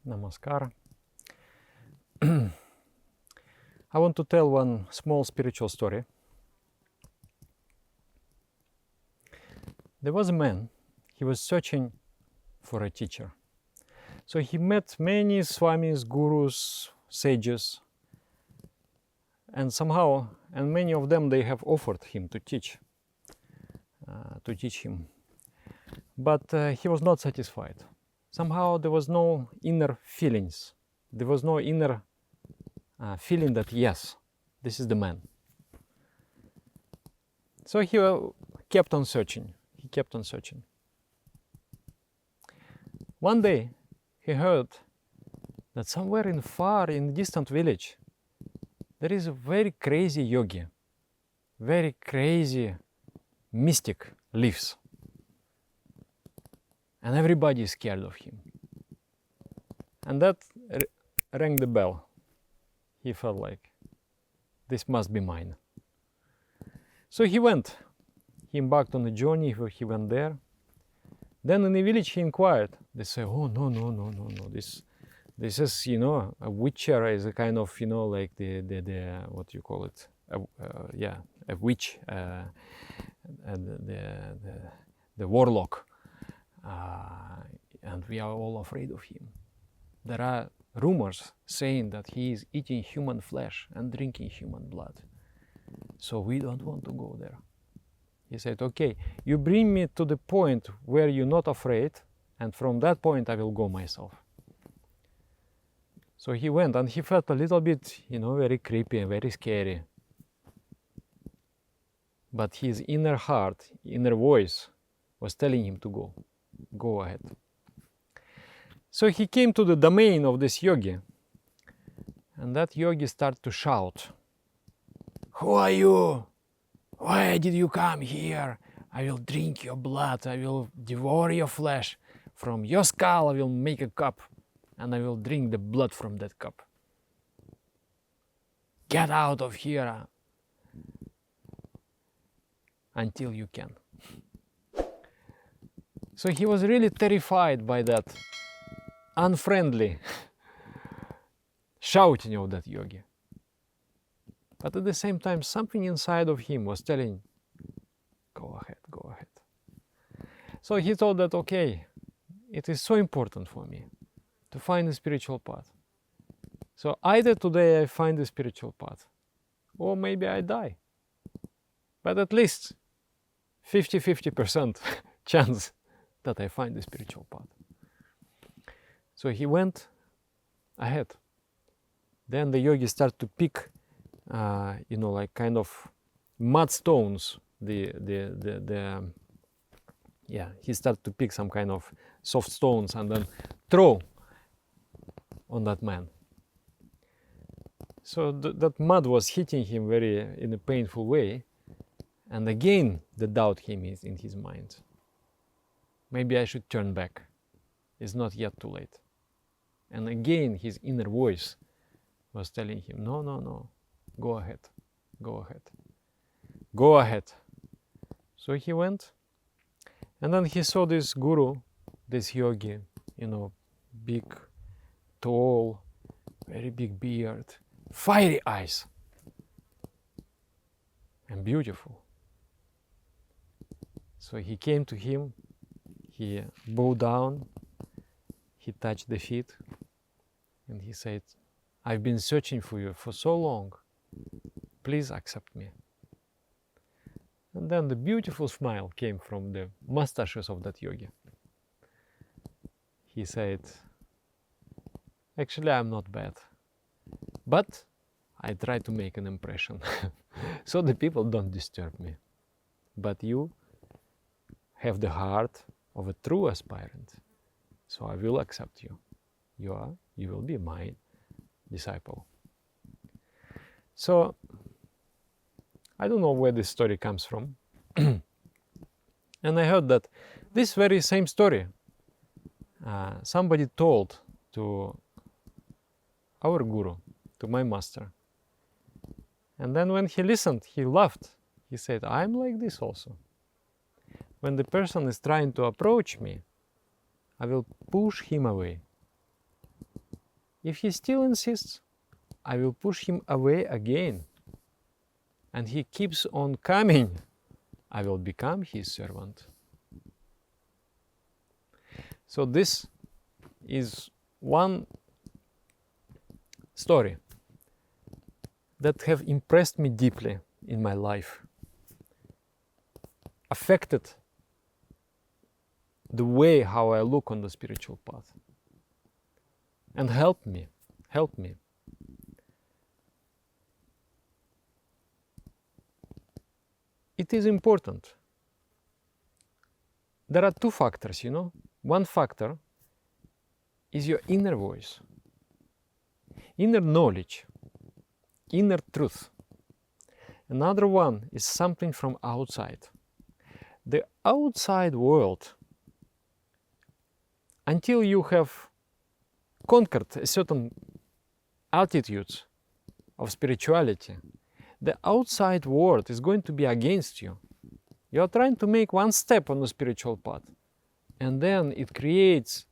Namaskar. I want to tell one small spiritual story. There was a man, he was searching for a teacher. So he met many swamis, gurus, sages, and many of them, they have offered him to teach him. But he was not satisfied. Somehow there was no inner feelings. There was no inner feeling that, yes, this is the man. So he kept on searching. He kept on searching. One day, he heard that somewhere in a distant village, there is a very crazy yogi, very crazy mystic lives. And everybody is scared of him. And that rang the bell. He felt like, this must be mine. So he went. He embarked on a journey, he went there. Then in the village he inquired. They say, oh, no. This is, a witcher is a kind of, like the what you call it? A witch, the warlock. And we are all afraid of him. There are rumors saying that he is eating human flesh and drinking human blood. So we don't want to go there. He said, okay, you bring me to the point where you're not afraid, and from that point I will go myself. So he went, and he felt a little bit, very creepy and very scary. But his inner heart, inner voice was telling him to go. Go ahead. So he came to the domain of this yogi, and that yogi started to shout, who are you? Why did you come here? I will drink your blood, I will devour your flesh. From your skull I will make a cup, and I will drink the blood from that cup. Get out of here until you can. So he was really terrified by that unfriendly shouting of that yogi. But at the same time, something inside of him was telling, go ahead, go ahead. So he thought that, okay, it is so important for me to find the spiritual path. So either today I find the spiritual path, or maybe I die. But at least 50% chance that I find the spiritual path. So he went ahead. Then the yogi started to pick, like kind of mud stones. He started to pick some kind of soft stones and then throw on that man. So that mud was hitting him in a painful way. And again, the doubt came in his mind. Maybe I should turn back. It's not yet too late. And again, his inner voice was telling him, no, go ahead, go ahead, go ahead. So he went, and then he saw this guru, this yogi, big, tall, very big beard, fiery eyes, and beautiful. So he came to him, he bowed down, he touched the feet, and he said, I've been searching for you for so long. Please accept me. And then the beautiful smile came from the mustaches of that yogi. He said, actually, I'm not bad, but I try to make an impression so the people don't disturb me. But you have the heart of a true aspirant, so I will accept you. You will be my disciple. So I don't know where this story comes from. And I heard that this very same story somebody told to our guru, to my master. And then when he listened, he laughed. He said, I'm like this also. When the person is trying to approach me, I will push him away. If he still insists, I will push him away again. And he keeps on coming, I will become his servant. So this is one story that have impressed me deeply in my life, affected the way how I look on the spiritual path, and helped me. It is important. There are two factors, you know. One factor is your inner voice, inner knowledge, inner truth. Another one is something from outside. The outside world, until you have conquered a certain altitudes of spirituality, the outside world is going to be against you. You are trying to make one step on the spiritual path, and then it creates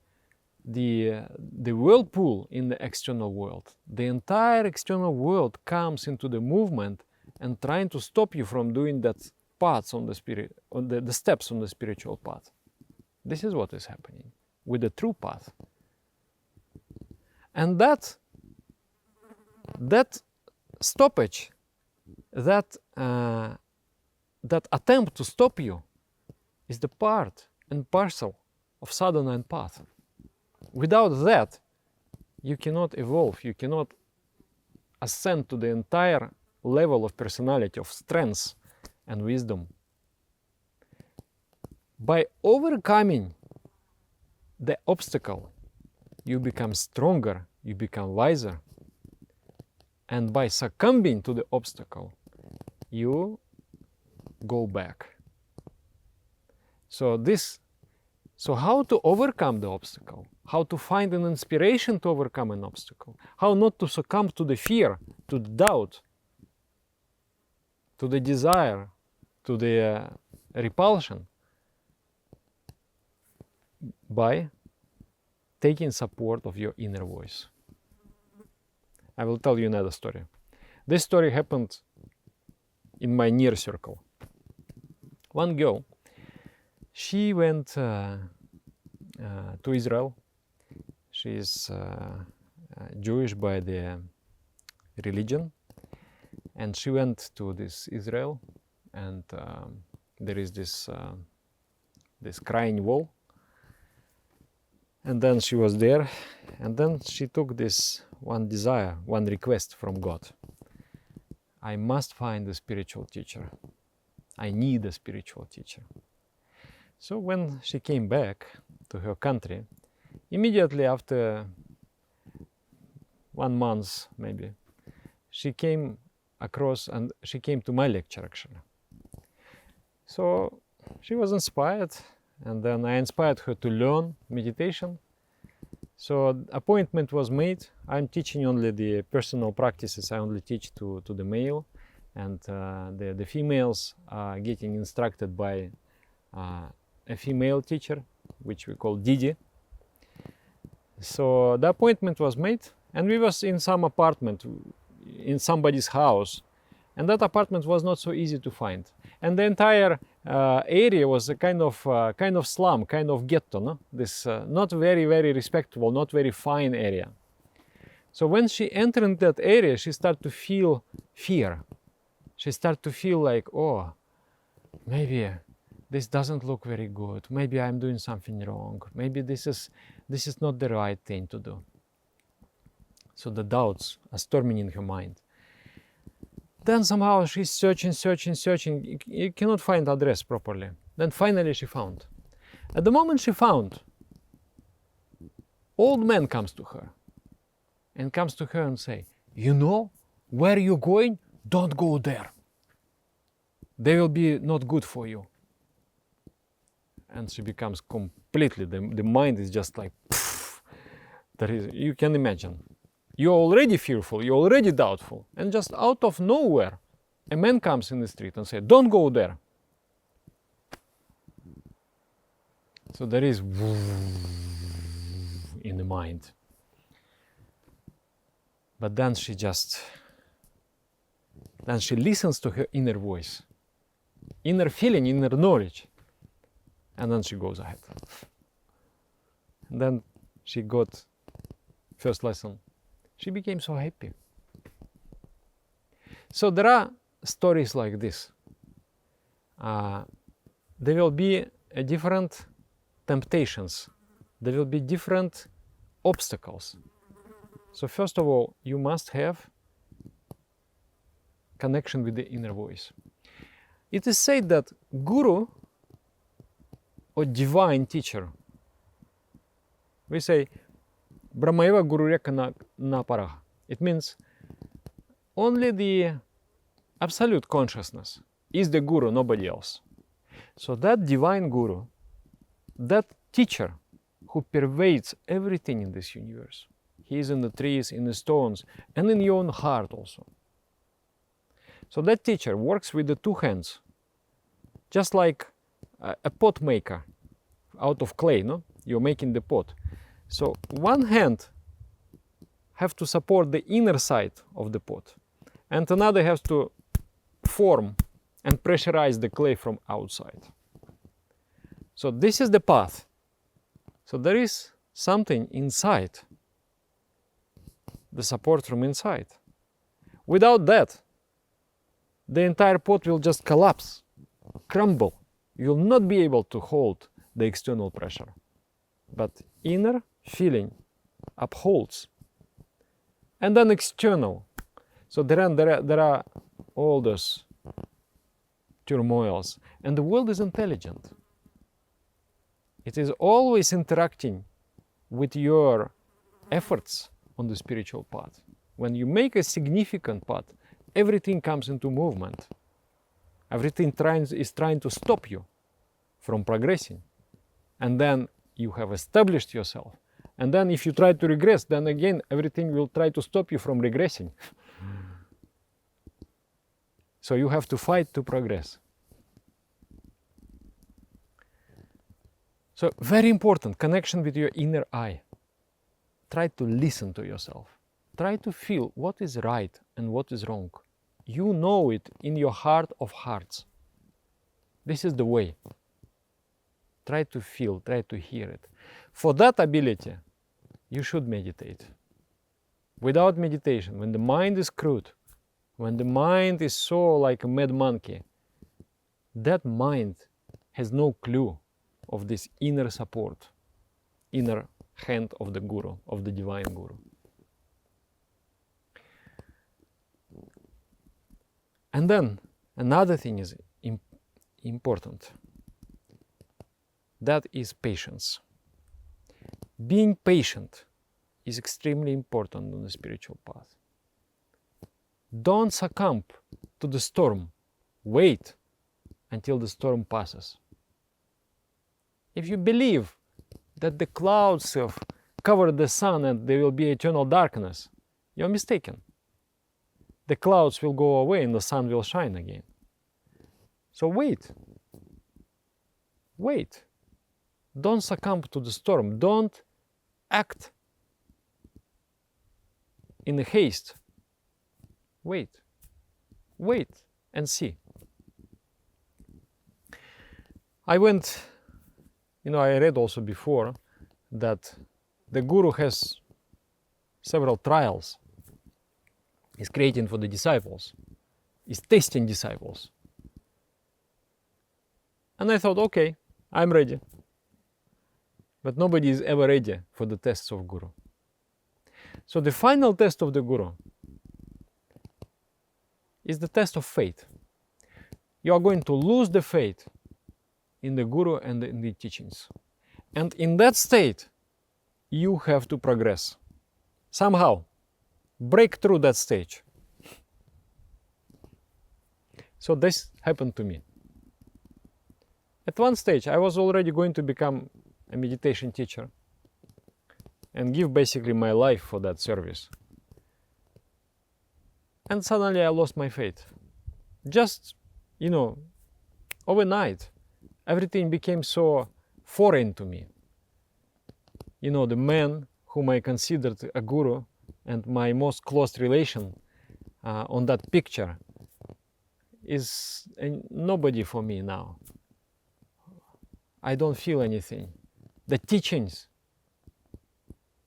the whirlpool in the external world. The entire external world comes into the movement and trying to stop you from doing that paths on the steps on the spiritual path. This is what is happening with the true path. And that stoppage, that attempt to stop you is the part and parcel of sadhana and path. Without that, you cannot evolve, you cannot ascend to the entire level of personality, of strength and wisdom. By overcoming the obstacle, you become stronger, you become wiser. And by succumbing to the obstacle, you go back. So how to overcome the obstacle? How to find an inspiration to overcome an obstacle? How not to succumb to the fear, to the doubt, to the desire, to the repulsion? By taking support of your inner voice. I will tell you another story. This story happened in my near circle. One girl, she went to Israel. She is Jewish by the religion, and she went to this Israel, and there is this crying wall. And then she was there, and then she took this one desire, one request from God. I must find a spiritual teacher. I need a spiritual teacher. So when she came back to her country, immediately after 1 month maybe, she came across and she came to my lecture actually. So she was inspired, and then I inspired her to learn meditation. So appointment was made. I'm teaching only the personal practices. I only teach to the male, and the females are getting instructed by a female teacher, which we call Didi. So the appointment was made, and we was in some apartment, in somebody's house, and that apartment was not so easy to find. And the entire area was a kind of slum, kind of ghetto, no? This not very, very respectable, not very fine area. So when she entered that area, she started to feel fear. She started to feel like, oh, maybe this doesn't look very good. Maybe I'm doing something wrong. Maybe this is not the right thing to do. So the doubts are storming in her mind. Then somehow she's searching. You cannot find address properly. Then finally she found. At the moment she found, old man comes to her and say, you know where you're going? Don't go there. They will be not good for you. And she becomes completely, the mind is just like, poof. You can imagine. You're already fearful, you're already doubtful, and just out of nowhere, a man comes in the street and says, don't go there. So there is in the mind. But then she listens to her inner voice, inner feeling, inner knowledge, and then she goes ahead. And then she got first lesson. She became so happy. So there are stories like this. There will be different temptations. There will be different obstacles. So first of all, you must have connection with the inner voice. It is said that guru or divine teacher, we say Brahmaeva Guru Reka na Paraha. It means only the absolute consciousness is the guru, nobody else. So that divine guru, that teacher who pervades everything in this universe, he is in the trees, in the stones, and in your own heart also. So that teacher works with the two hands, just like a pot maker out of clay, no? You're making the pot. So one hand have to support the inner side of the pot, and another has to form and pressurize the clay from outside. So this is the path. So there is something inside, the support from inside. Without that, the entire pot will just collapse, crumble. You will not be able to hold the external pressure. But inner feeling upholds. And then external. So there are all those turmoils. And the world is intelligent. It is always interacting with your efforts on the spiritual path. When you make a significant path, everything comes into movement. Everything is trying to stop you from progressing. And then you have established yourself. And then if you try to regress, then again everything will try to stop you from regressing. So you have to fight to progress. So very important, connection with your inner eye. Try to listen to yourself. Try to feel what is right and what is wrong. You know it in your heart of hearts. This is the way. Try to feel, try to hear it. For that ability, you should meditate. Without meditation, when the mind is crude, when the mind is so like a mad monkey, that mind has no clue of this inner support, inner hand of the guru, of the divine guru. And then another thing is important. That is patience. Being patient is extremely important on the spiritual path. Don't succumb to the storm. Wait until the storm passes. If you believe that the clouds have covered the sun and there will be eternal darkness, you're mistaken. The clouds will go away and the sun will shine again. So wait. Wait. Don't succumb to the storm. Don't act in haste. Wait. Wait and see. I read also before that the guru has several trials. He's creating for the disciples. He's testing disciples. And I thought, okay, I'm ready. But nobody is ever ready for the tests of Guru. So the final test of the Guru is the test of faith. You are going to lose the faith in the Guru and in the teachings. And in that state, you have to progress. Somehow, break through that stage. So this happened to me. At one stage, I was already going to become a meditation teacher and give basically my life for that service. And suddenly I lost my faith. Just, overnight, everything became so foreign to me. The man whom I considered a guru and my most close relation on that picture is nobody for me now. I don't feel anything. The teachings,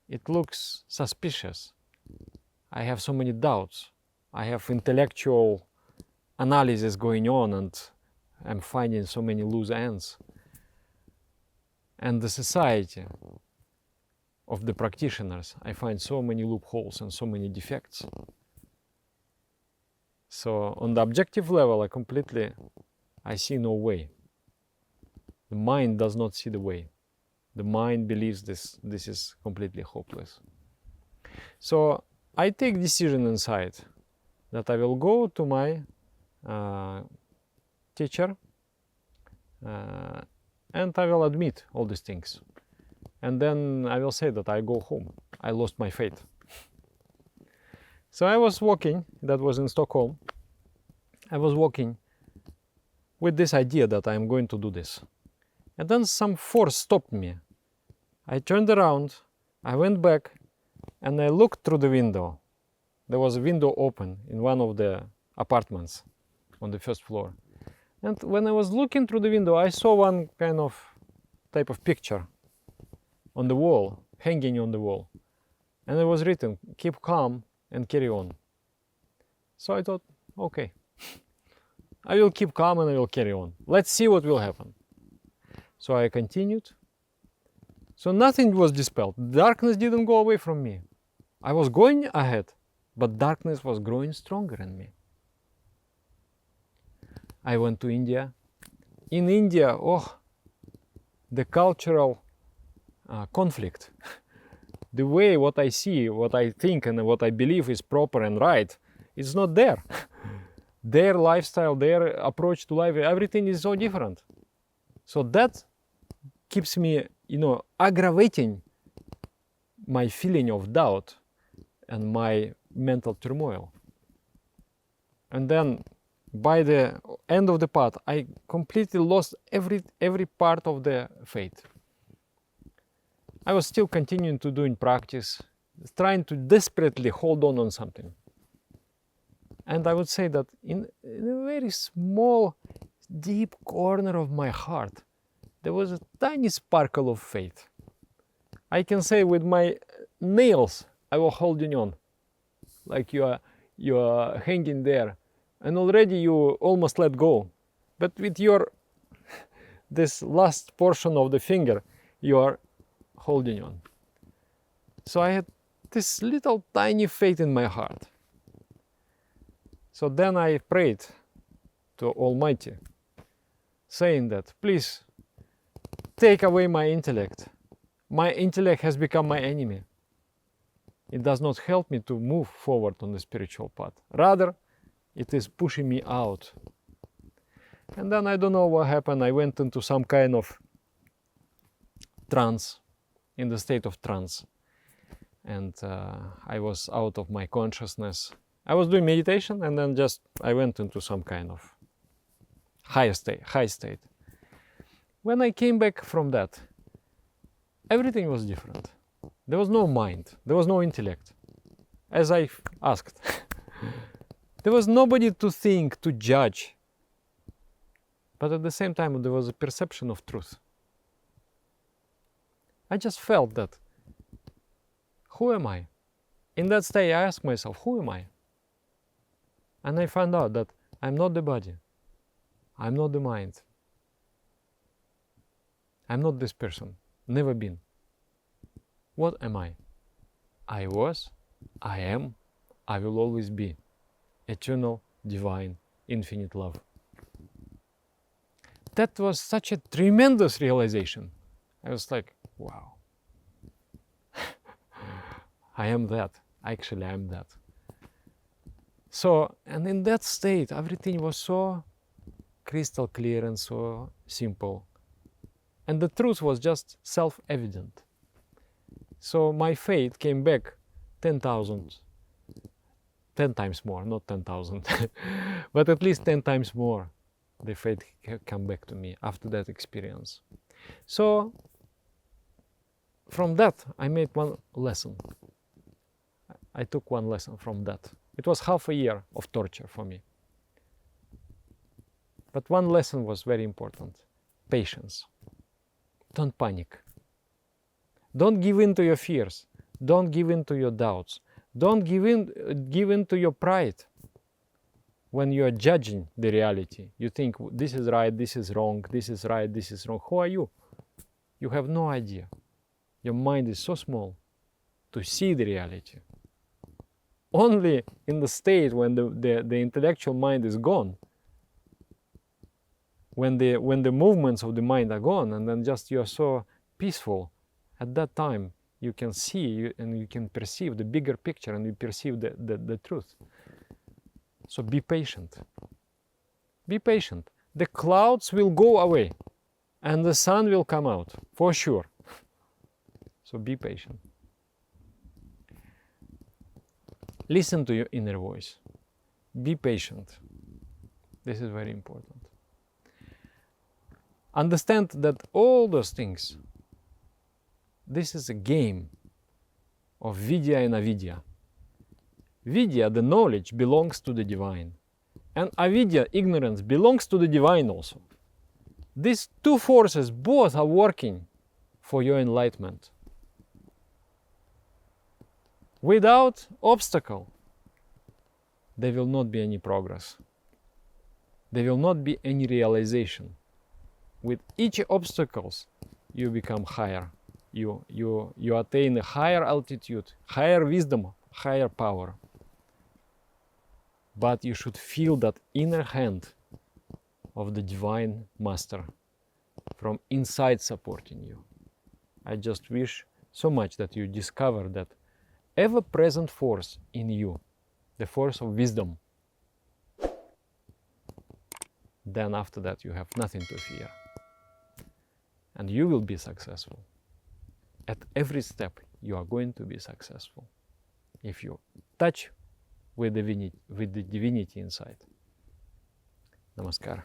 it looks suspicious. I have so many doubts. I have intellectual analysis going on and I'm finding so many loose ends. And the society of the practitioners, I find so many loopholes and so many defects. So on the objective level, I see no way. The mind does not see the way. The mind believes this is completely hopeless. So I take decision inside that I will go to my teacher and I will admit all these things. And then I will say that I go home. I lost my faith. So I was walking, that was in Stockholm. I was walking with this idea that I am going to do this. And then some force stopped me. I turned around, I went back, and I looked through the window. There was a window open in one of the apartments on the first floor. And when I was looking through the window, I saw one kind of type of picture on the wall, hanging on the wall. And it was written, "Keep calm and carry on." So I thought, okay, I will keep calm and I will carry on. Let's see what will happen. So I continued. So nothing was dispelled. Darkness didn't go away from me. I was going ahead, but darkness was growing stronger in me. I went to India. In India, the cultural conflict, the way what I see, what I think and what I believe is proper and right, is not there. Their lifestyle, their approach to life, everything is so different. So that keeps me, aggravating my feeling of doubt and my mental turmoil. And then by the end of the path, I completely lost every part of the faith. I was still continuing to do in practice, trying to desperately hold on something. And I would say that in a very small, deep corner of my heart, there was a tiny sparkle of faith. I can say with my nails, I was holding on, like you are hanging there, and already you almost let go. But with this last portion of the finger, you are holding on. So I had this little tiny faith in my heart. So then I prayed to Almighty, saying that, please take away my intellect. My intellect has become my enemy. It does not help me to move forward on the spiritual path. Rather, it is pushing me out. And then I don't know what happened. I went into some kind of trance, in the state of trance. And I was out of my consciousness. I was doing meditation and then I went into some kind of high state. When I came back from that, everything was different. There was no mind, there was no intellect, as I asked. There was nobody to think, to judge. But at the same time, there was a perception of truth. I just felt that, who am I? In that state, I asked myself, who am I? And I found out that I'm not the body. I'm not the mind. I'm not this person. Never been. What am I? I was, I am, I will always be. Eternal, divine, infinite love. That was such a tremendous realization. I was like, wow. I am that. Actually, I am that. So, and in that state, everything was so crystal clear and so simple. And the truth was just self-evident. So my faith came back 10 times more, not 10,000, but at least 10 times more. The faith came back to me after that experience. So from that, I made one lesson. I took one lesson from that. It was half a year of torture for me. But one lesson was very important. Patience. Don't panic. Don't give in to your fears. Don't give in to your doubts. Don't give in to your pride. When you are judging the reality, you think this is right, this is wrong, this is right, this is wrong. Who are you? You have no idea. Your mind is so small to see the reality. Only in the state when the intellectual mind is gone, when the movements of the mind are gone, and then just you are so peaceful, at that time you can see and you can perceive the bigger picture and you perceive the truth. So be patient. Be patient. The clouds will go away and the sun will come out, for sure. So be patient. Listen to your inner voice. Be patient. This is very important. Understand that all those things, this is a game of Vidyá and Avidyá. Vidyá, the knowledge, belongs to the divine. And Avidyá, ignorance, belongs to the divine also. These two forces both are working for your enlightenment. Without obstacle, there will not be any progress. There will not be any realization. With each obstacles, you become higher. You attain a higher altitude, higher wisdom, higher power. But you should feel that inner hand of the Divine Master from inside supporting you. I just wish so much that you discover that ever-present force in you, the force of wisdom. Then after that you have nothing to fear. And you will be successful. At every step you are going to be successful. If you touch with the divinity inside. Namaskar.